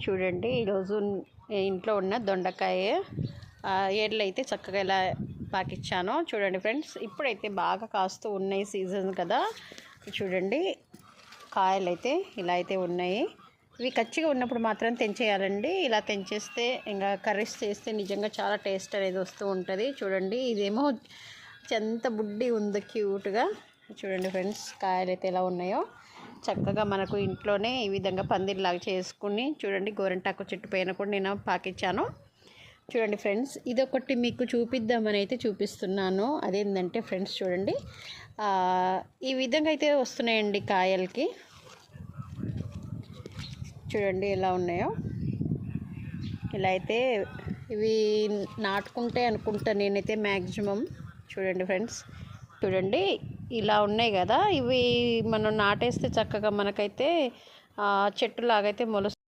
చూడండి ఈరోజు ఇంట్లో ఉన్న దొండకాయ ఏర్లు అయితే చక్కగా ఇలా పాకిచ్చాను. చూడండి ఫ్రెండ్స్, ఇప్పుడైతే బాగా కాస్తూ ఉన్నాయి, సీజన్ కదా. చూడండి కాయలు అయితే ఇలా అయితే ఉన్నాయి. ఇవి కచ్చిగా ఉన్నప్పుడు మాత్రం తెంచేయాలండి. ఇలా తెంచేస్తే ఇంకా కర్రీస్ చేస్తే నిజంగా చాలా టేస్ట్ అనేది వస్తూ ఉంటుంది. చూడండి ఇదేమో ఎంత బుడ్డి ఉంది క్యూట్గా. చూడండి ఫ్రెండ్స్, కాయలు అయితే ఎలా ఉన్నాయో. చక్కగా మనకు ఇంట్లోనే ఈ విధంగా పందిర్లాగా చేసుకుని చూడండి, గోరింటాకు చెట్టు పైన కూడా నేను పాకిచ్చాను. చూడండి ఫ్రెండ్స్, ఇదొకటి మీకు చూపిద్దామని అయితే చూపిస్తున్నాను. అదేంటంటే ఫ్రెండ్స్ చూడండి, ఈ విధంగా అయితే వస్తున్నాయండి కాయలకి. చూడండి ఎలా ఉన్నాయో. ఇలా అయితే ఇవి నాటుకుంటే అనుకుంటా నేనైతే మ్యాక్సిమం. చూడండి ఫ్రెండ్స్, చూడండి ఇలా ఉన్నాయి కదా. ఇవి మనం నాటేస్తే చక్కగా మనకైతే చెట్టులాగైతే మొలుస్తుంది.